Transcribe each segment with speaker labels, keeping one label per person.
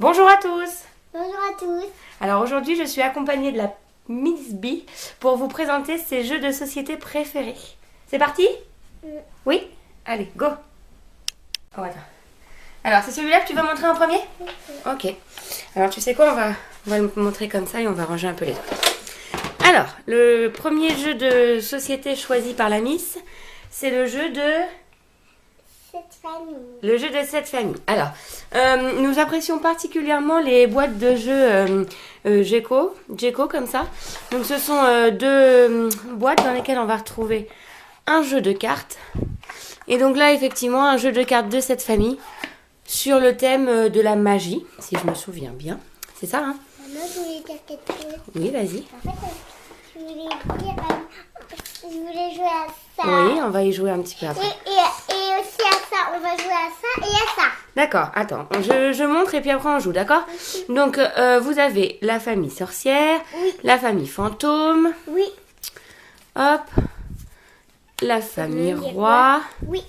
Speaker 1: Bonjour à tous.
Speaker 2: Bonjour à tous.
Speaker 1: Alors aujourd'hui je suis accompagnée de la Miss B pour vous présenter ses jeux de société préférés. C'est parti? Oui? Allez, go. Oh attends. Alors c'est celui-là que tu vas montrer en premier? Ok. Alors tu sais quoi, on va le montrer comme ça et on va ranger un peu les autres. Alors, le premier jeu de société choisi par la Miss, c'est le jeu de...
Speaker 2: Cette famille.
Speaker 1: Le jeu de cette famille. Alors, nous apprécions particulièrement les boîtes de jeux Gecko comme ça. Donc ce sont deux boîtes dans lesquelles on va retrouver un jeu de cartes. Et donc là, effectivement, un jeu de cartes de cette famille sur le thème de la magie, si je me souviens bien. C'est ça, hein?
Speaker 2: Maman, je voulais dire quelque chose.
Speaker 1: Oui, vas-y.
Speaker 2: En fait, je voulais jouer à ça.
Speaker 1: Oui, on va y jouer un petit peu après.
Speaker 2: Et aussi à ça. On va jouer à ça et à ça.
Speaker 1: D'accord, attends, je montre et puis après on joue, d'accord? Donc, vous avez la famille sorcière,
Speaker 2: Oui.
Speaker 1: la famille fantôme,
Speaker 2: Oui.
Speaker 1: hop, la famille roi,
Speaker 2: Oui,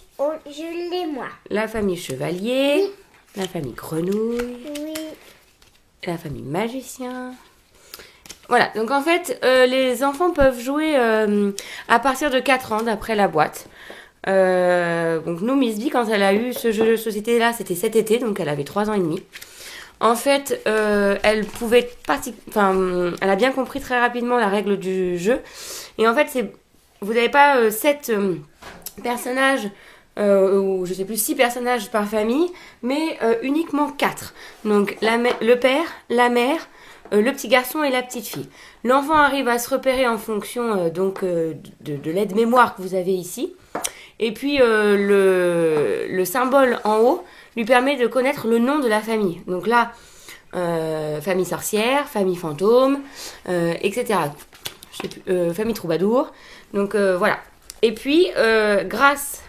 Speaker 2: je l'ai moi.
Speaker 1: la famille chevalier, la famille grenouille,
Speaker 2: Oui.
Speaker 1: la famille magicien. Voilà, donc en fait, les enfants peuvent jouer à partir de 4 ans d'après la boîte. Donc nous, Miss B, quand elle a eu ce jeu de société là, c'était cet été, donc elle avait 3 ans et demi. En fait, elle pouvait elle a bien compris très rapidement la règle du jeu. Et en fait, vous n'avez pas 7 personnages, ou je sais plus, 6 personnages par famille, mais uniquement 4. Donc le père, la mère, le petit garçon et la petite fille. L'enfant arrive à se repérer en fonction de l'aide-mémoire que vous avez ici. Et puis le symbole en haut lui permet de connaître le nom de la famille. Donc là, famille sorcière, famille fantôme, etc. Je sais plus, famille troubadour. Donc voilà. Et puis, grâce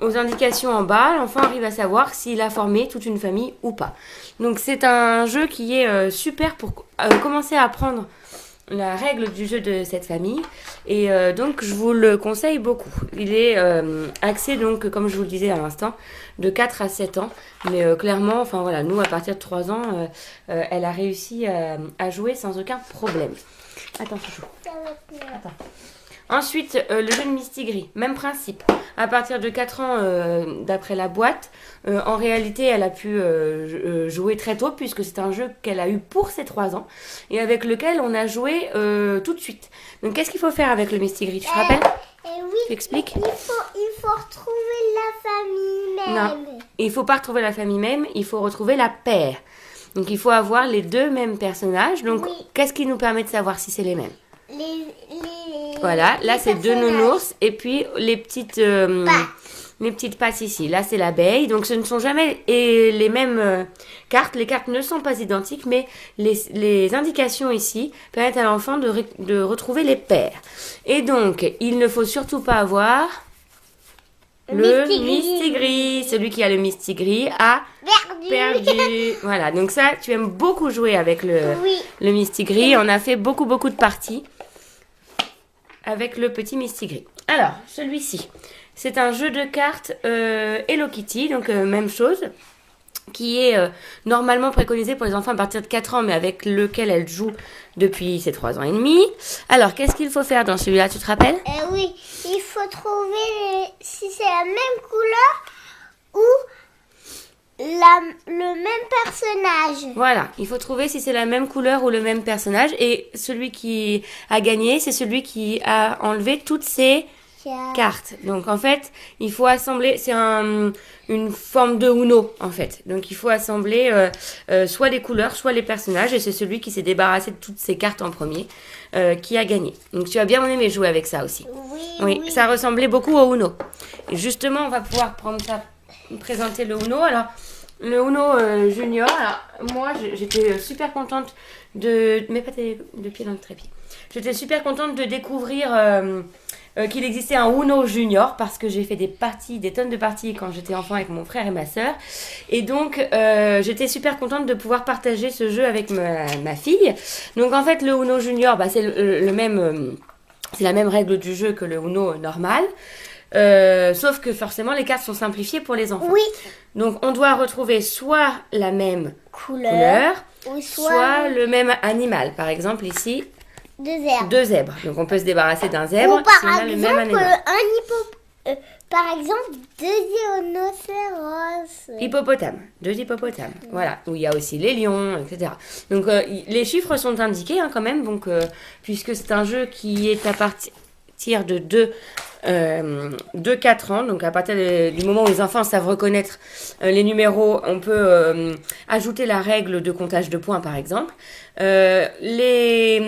Speaker 1: aux indications en bas, l'enfant arrive à savoir s'il a formé toute une famille ou pas. Donc c'est un jeu qui est super pour commencer à apprendre la règle du jeu de cette famille. Et donc je vous le conseille beaucoup. Il est axé donc, comme je vous le disais à l'instant, de 4 à 7 ans. Mais clairement, enfin voilà, nous à partir de 3 ans, elle a réussi à jouer sans aucun problème. Attends, chouchou. Attends. Ensuite, le jeu de Mistigris, même principe. À partir de 4 ans, d'après la boîte, en réalité, elle a pu jouer très tôt, puisque c'est un jeu qu'elle a eu pour ses 3 ans, et avec lequel on a joué tout de suite. Donc, qu'est-ce qu'il faut faire avec le Mistigris? Tu te rappelles?
Speaker 2: Oui.
Speaker 1: Tu expliques?
Speaker 2: Il faut retrouver la famille même.
Speaker 1: Non, il ne faut pas retrouver la famille même, il faut retrouver la paire. Donc, il faut avoir les deux mêmes personnages. Donc,
Speaker 2: Oui.
Speaker 1: qu'est-ce qui nous permet de savoir si c'est les mêmes? Voilà, là c'est deux
Speaker 2: personnages.
Speaker 1: nounours et puis les petites pattes ici. Là c'est l'abeille, donc ce ne sont jamais les mêmes cartes. Les cartes ne sont pas identiques, mais les indications ici permettent à l'enfant de retrouver les paires. Et donc, il ne faut surtout pas avoir le Mistigris. Celui qui a le Mistigris a perdu. Voilà, donc ça, tu aimes beaucoup jouer avec le Mistigris. On a fait beaucoup de parties avec le petit Mistigris. Alors, celui-ci, c'est un jeu de cartes Hello Kitty, donc même chose, qui est normalement préconisé pour les enfants à partir de 4 ans, mais avec lequel elle joue depuis ses 3 ans et demi. Alors, qu'est-ce qu'il faut faire dans celui-là, tu te rappelles?
Speaker 2: Oui, il faut trouver si c'est la même couleur ou le même personnage.
Speaker 1: Voilà, il faut trouver si c'est la même couleur ou le même personnage. Et celui qui a gagné, c'est celui qui a enlevé toutes ces cartes. Donc en fait, il faut assembler, c'est une forme de Uno en fait. Donc il faut assembler soit les couleurs, soit les personnages. Et c'est celui qui s'est débarrassé de toutes ces cartes en premier qui a gagné. Donc tu as bien aimé jouer avec ça aussi. Oui, ça ressemblait beaucoup au Uno. Et justement, on va pouvoir présenter le Uno. Alors, le Uno Junior, alors moi j'étais super contente de... Mets pas tes deux pieds dans le trépied. J'étais super contente de découvrir qu'il existait un Uno Junior parce que j'ai fait des tonnes de parties quand j'étais enfant avec mon frère et ma sœur. Et donc j'étais super contente de pouvoir partager ce jeu avec ma fille. Donc en fait le Uno Junior, c'est le même... c'est la même règle du jeu que le Uno normal. Sauf que forcément, les cartes sont simplifiées pour les enfants.
Speaker 2: Oui.
Speaker 1: Donc, on doit retrouver soit la même
Speaker 2: Couleur.
Speaker 1: couleur,
Speaker 2: Ou
Speaker 1: soit le même animal. Par exemple, ici,
Speaker 2: 2 zèbres.
Speaker 1: 2 zèbres. Donc, on peut se débarrasser d'un zèbre
Speaker 2: Ou par
Speaker 1: si on a le même
Speaker 2: exemple,
Speaker 1: animal.
Speaker 2: par exemple, 2 rhinocéros.
Speaker 1: Hippopotame, 2 hippopotames, voilà, où il y a aussi les lions, etc. Donc les chiffres sont indiqués quand même, donc, puisque c'est un jeu qui est à partir de 4 ans, donc à partir du moment où les enfants savent reconnaître les numéros, on peut ajouter la règle de comptage de points par exemple. Les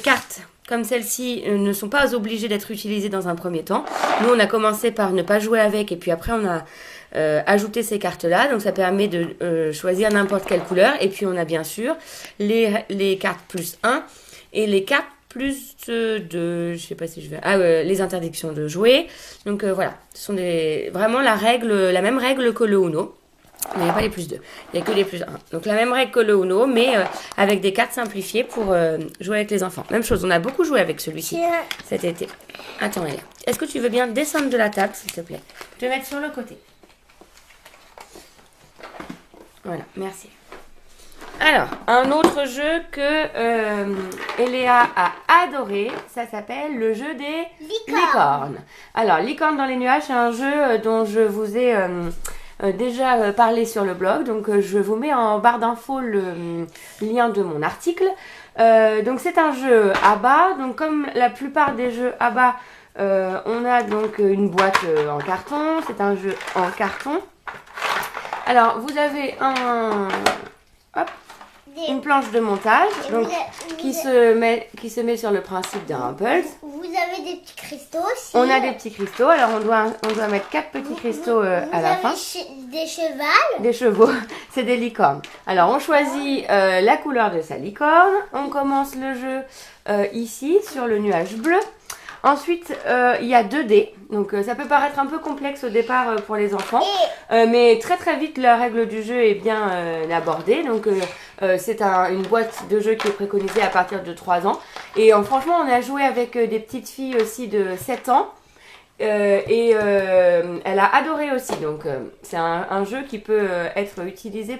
Speaker 1: cartes comme celles-ci ne sont pas obligées d'être utilisées dans un premier temps. Nous, on a commencé par ne pas jouer avec et puis après, on a ajouté ces cartes-là. Donc, ça permet de choisir n'importe quelle couleur. Et puis, on a bien sûr les cartes plus 1 et les cartes plus 2. Je sais pas si je vais... les interdictions de jouer. Donc, voilà. Ce sont vraiment la même règle que le Uno. Mais il n'y a pas les plus 2, il n'y a que les plus 1. Donc la même règle que le Uno, mais avec des cartes simplifiées pour jouer avec les enfants. Même chose, on a beaucoup joué avec celui-ci cet été. Attends, Elia. Est-ce que tu veux bien descendre de la table, s'il te plaît? Te mettre sur le côté. Voilà, merci. Alors, un autre jeu que Eléa a adoré, ça s'appelle le jeu des licornes. Alors, Licorne dans les nuages, c'est un jeu dont je vous ai... déjà parlé sur le blog, donc je vous mets en barre d'infos le lien de mon article. Donc c'est un jeu ABBA, donc comme la plupart des jeux ABBA, on a donc une boîte en carton, c'est un jeu en carton. Alors vous avez une planche de montage donc, qui se met sur le principe d'un puzzle.
Speaker 2: Vous avez des petits cristaux aussi.
Speaker 1: On a des petits cristaux. Alors, on doit mettre 4 petits cristaux à la fin.
Speaker 2: Des chevals.
Speaker 1: Des chevaux. C'est des licornes. Alors, on choisit la couleur de sa licorne. On commence le jeu ici, sur le nuage bleu. Ensuite, il y a 2 dés. Donc, ça peut paraître un peu complexe au départ pour les enfants. Mais très très vite, la règle du jeu est bien abordée. Donc, c'est une boîte de jeu qui est préconisée à partir de 3 ans. Et franchement, on a joué avec des petites filles aussi de 7 ans. Elle a adoré aussi. Donc, c'est un jeu qui peut être utilisé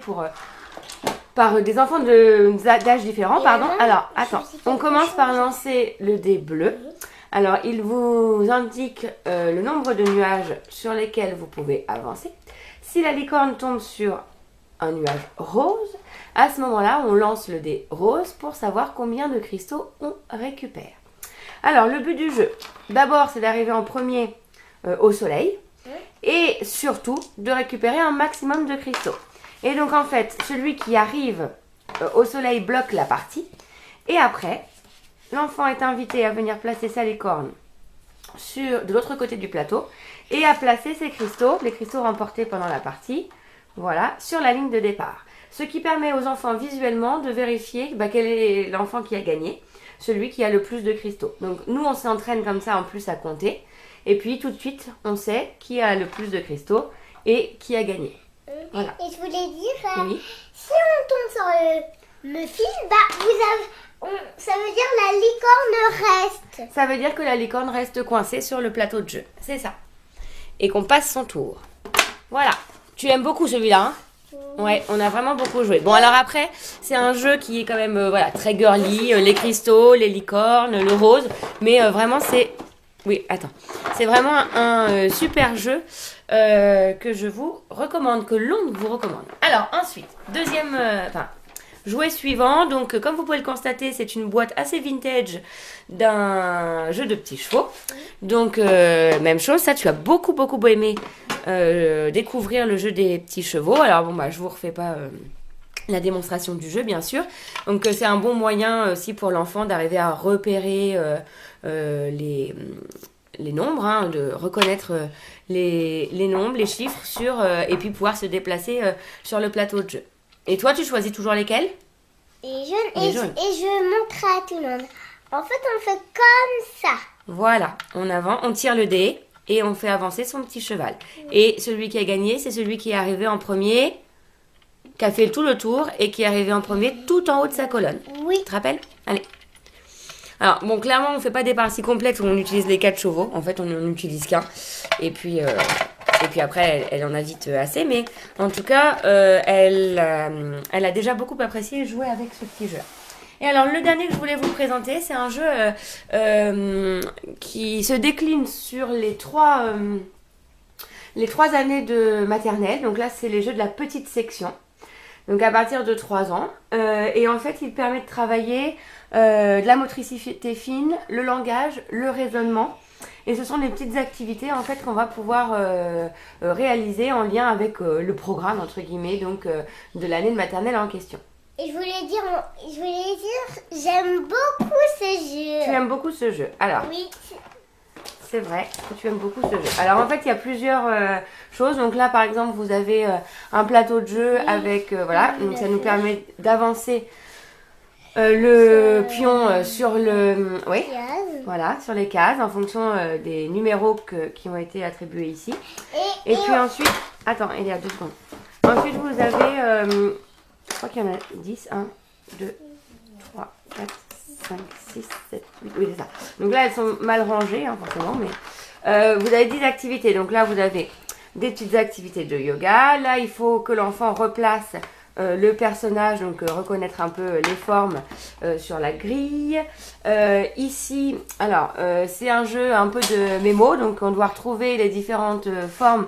Speaker 1: par des enfants d'âge différents. Pardon. Alors, attends. On commence par lancer le dé bleu. Alors, il vous indique le nombre de nuages sur lesquels vous pouvez avancer. Si la licorne tombe sur un nuage rose, à ce moment-là, on lance le dé rose pour savoir combien de cristaux on récupère. Alors, le but du jeu, d'abord, c'est d'arriver en premier au soleil et surtout de récupérer un maximum de cristaux. Et donc, en fait, celui qui arrive au soleil bloque la partie et après... L'enfant est invité à venir placer sa licorne de l'autre côté du plateau et à placer ses cristaux, les cristaux remportés pendant la partie, voilà, sur la ligne de départ. Ce qui permet aux enfants visuellement de vérifier quel est l'enfant qui a gagné, celui qui a le plus de cristaux. Donc nous, on s'entraîne comme ça en plus à compter. Et puis tout de suite, on sait qui a le plus de cristaux et qui a gagné. Voilà.
Speaker 2: Et je voulais dire,
Speaker 1: oui.
Speaker 2: Si on tombe sur le fil, ça veut dire la licorne reste.
Speaker 1: Ça veut dire que la licorne reste coincée sur le plateau de jeu. C'est ça. Et qu'on passe son tour. Voilà. Tu aimes beaucoup celui-là, hein? Ouais, on a vraiment beaucoup joué. Bon, alors après, c'est un jeu qui est quand même très girly. Les cristaux, les licornes, le rose. Mais vraiment, c'est... Oui, attends. C'est vraiment un super jeu que je vous recommande, que l'on vous recommande. Alors, ensuite, deuxième... jouet suivant, donc comme vous pouvez le constater, c'est une boîte assez vintage d'un jeu de petits chevaux. Donc même chose, ça tu as beaucoup aimé découvrir le jeu des petits chevaux. Alors bon je vous refais pas la démonstration du jeu bien sûr. Donc c'est un bon moyen aussi pour l'enfant d'arriver à repérer les nombres, de reconnaître les nombres, les chiffres et puis pouvoir se déplacer sur le plateau de jeu. Et toi, tu choisis toujours lesquels?
Speaker 2: Et je montrerai à tout le monde. En fait, on fait comme ça.
Speaker 1: Voilà, on tire le dé et on fait avancer son petit cheval. Et celui qui a gagné, c'est celui qui est arrivé en premier, qui a fait tout le tour et qui est arrivé en premier tout en haut de sa colonne.
Speaker 2: Oui.
Speaker 1: Tu te rappelles? Allez. Alors, bon, clairement, on fait pas des parties complètes où on utilise les 4 chevaux. En fait, on n'en utilise qu'un. Et puis après, elle en a vite assez. Mais en tout cas, elle a déjà beaucoup apprécié jouer avec ce petit jeu. Et alors, le dernier que je voulais vous présenter, c'est un jeu qui se décline sur les trois années de maternelle. Donc là, c'est les jeux de la petite section. Donc à partir de 3 ans. Et en fait, il permet de travailler de la motricité fine, le langage, le raisonnement. Et ce sont des petites activités en fait qu'on va pouvoir réaliser en lien avec le programme entre guillemets donc de l'année de maternelle en question.
Speaker 2: Et je voulais dire, j'aime beaucoup ce jeu.
Speaker 1: Tu aimes beaucoup ce jeu. Alors,
Speaker 2: oui.
Speaker 1: C'est vrai que tu aimes beaucoup ce jeu. Alors en fait, il y a plusieurs choses. Donc là, par exemple, vous avez un plateau de jeu avec... voilà, donc ça nous permet d'avancer le pion sur le... Oui, voilà, sur les cases en fonction des numéros qui ont été attribués ici. Et puis ensuite... Attends, il y a 2 secondes. Ensuite, vous avez... je crois qu'il y en a 10. 1, 2, 3, 4... 5, 6, 7, 8, oui c'est ça. Donc là elles sont mal rangées hein, forcément mais vous avez 10 activités. Donc là vous avez des petites activités de yoga. Là il faut que l'enfant replace le personnage, donc reconnaître un peu les formes sur la grille. Ici, alors c'est un jeu un peu de mémo, donc on doit retrouver les différentes formes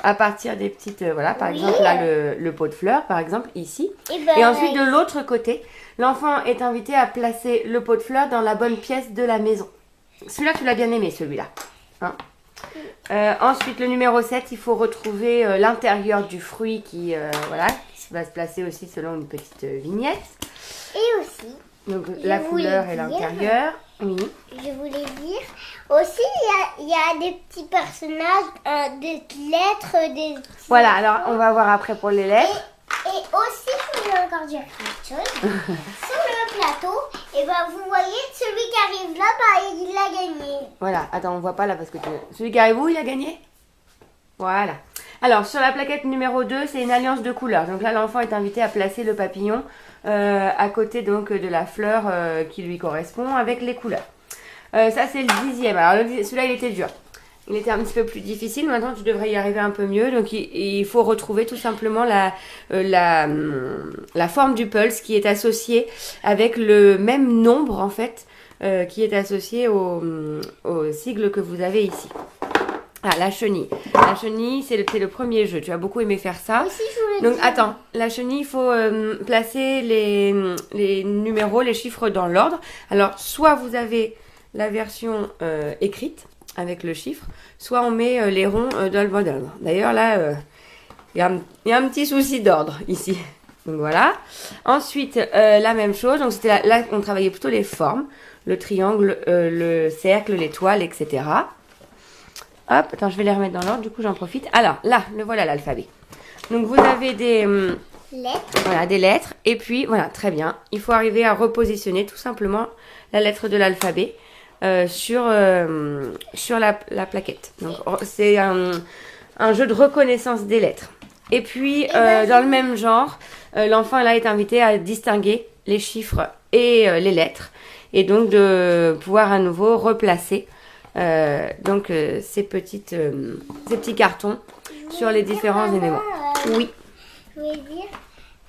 Speaker 1: à partir des petites, voilà, par exemple là le pot de fleurs par exemple ici. Et ensuite de l'autre côté, l'enfant est invité à placer le pot de fleurs dans la bonne pièce de la maison. Celui-là, tu l'as bien aimé, celui-là. Hein. Ensuite, le numéro 7, il faut retrouver l'intérieur du fruit qui va se placer aussi selon une petite vignette.
Speaker 2: Et aussi,
Speaker 1: donc la couleur et l'intérieur. Oui.
Speaker 2: Je voulais dire, aussi, il y a des petits personnages, des lettres, des...
Speaker 1: Voilà, alors on va voir après pour les lettres.
Speaker 2: Et aussi, je voulais encore dire quelque chose. Sur le plateau, et ben vous voyez, celui qui arrive là, bah, il a gagné.
Speaker 1: Voilà, attends, on voit pas là parce que celui qui arrive où, il a gagné? Voilà. Alors, sur la plaquette numéro 2, c'est une alliance de couleurs. Donc là, l'enfant est invité à placer le papillon à côté donc de la fleur qui lui correspond avec les couleurs. Ça, c'est le 10e. Alors, celui-là, il était dur. Il était un petit peu plus difficile. Maintenant, tu devrais y arriver un peu mieux. Donc, il faut retrouver tout simplement la forme du pulse qui est associée avec le même nombre, en fait, qui est associé au sigle que vous avez ici. Ah, la chenille. La chenille, c'est le premier jeu. Tu as beaucoup aimé faire ça.
Speaker 2: Aussi, je voulais
Speaker 1: donc, attends. La chenille, il faut placer les numéros, les chiffres dans l'ordre. Alors, soit vous avez la version écrite, avec le chiffre, soit on met les ronds dans le bon ordre. D'ailleurs, là, il y a un petit souci d'ordre ici. Donc voilà. Ensuite, la même chose. Donc c'était là on travaillait plutôt les formes. Le triangle, le cercle, l'étoile, etc. Hop, attends, je vais les remettre dans l'ordre. Du coup, j'en profite. Alors, là, le voilà l'alphabet. Donc vous avez des...
Speaker 2: lettres.
Speaker 1: Voilà, des lettres. Et puis, voilà, très bien. Il faut arriver à repositionner tout simplement la lettre de l'alphabet sur la plaquette. Donc c'est un jeu de reconnaissance des lettres. Et puis dans le même genre, l'enfant là est invité à distinguer les chiffres et les lettres et donc de pouvoir à nouveau replacer ces petits cartons sur les différents éléments. Oui.
Speaker 2: Je voulais dire,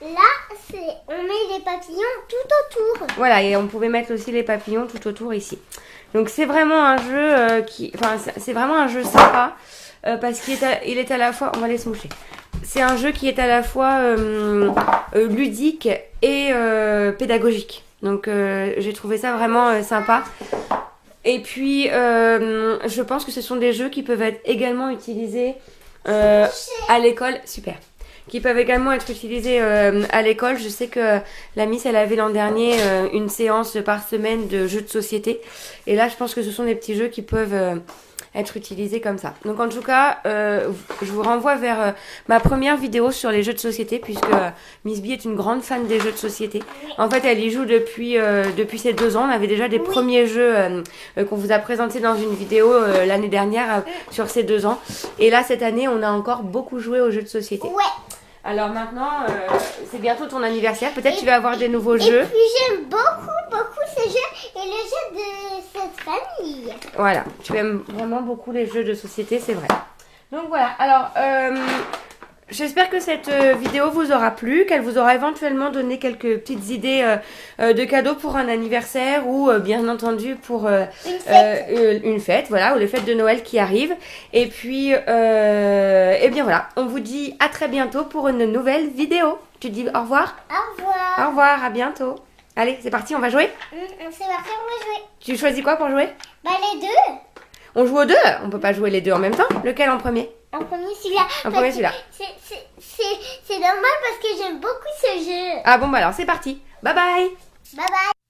Speaker 2: là, on met les papillons tout autour.
Speaker 1: Voilà, et on pouvait mettre aussi les papillons tout autour ici. Donc c'est vraiment un jeu c'est vraiment un jeu sympa parce qu'il est à la fois, on va les moucher. C'est un jeu qui est à la fois ludique et pédagogique. Donc j'ai trouvé ça vraiment sympa. Et puis je pense que ce sont des jeux qui peuvent être également utilisés à l'école. Super. Qui peuvent également être utilisés à l'école. Je sais que la Miss, elle avait l'an dernier une séance par semaine de jeux de société. Et là, je pense que ce sont des petits jeux qui peuvent être utilisés comme ça. Donc en tout cas, je vous renvoie vers ma première vidéo sur les jeux de société, puisque Miss B est une grande fan des jeux de société. En fait, elle y joue depuis ses 2 ans. On avait déjà des premiers jeux qu'on vous a présentés dans une vidéo l'année dernière sur ses 2 ans. Et là, cette année, on a encore beaucoup joué aux jeux de société.
Speaker 2: Ouais.
Speaker 1: Alors maintenant, c'est bientôt ton anniversaire. Peut-être tu vas avoir des nouveaux jeux.
Speaker 2: Et puis j'aime beaucoup ces jeux famille.
Speaker 1: Voilà, tu aimes vraiment beaucoup les jeux de société, c'est vrai. Donc voilà, alors j'espère que cette vidéo vous aura plu, qu'elle vous aura éventuellement donné quelques petites idées de cadeaux pour un anniversaire ou bien entendu pour une fête, voilà, ou les fêtes de Noël qui arrivent. Et puis, et bien voilà, on vous dit à très bientôt pour une nouvelle vidéo. Tu dis au revoir?
Speaker 2: Au revoir.
Speaker 1: Au revoir, à bientôt. Allez, c'est parti, on va jouer?
Speaker 2: C'est parti, on va jouer.
Speaker 1: Tu choisis quoi pour jouer?
Speaker 2: Bah les deux.
Speaker 1: On joue aux deux? On peut pas jouer les deux en même temps? Lequel en premier?
Speaker 2: En premier celui-là.
Speaker 1: En premier celui-là.
Speaker 2: C'est normal parce que j'aime beaucoup ce jeu.
Speaker 1: Ah bon, bah alors c'est parti. Bye bye.
Speaker 2: Bye bye.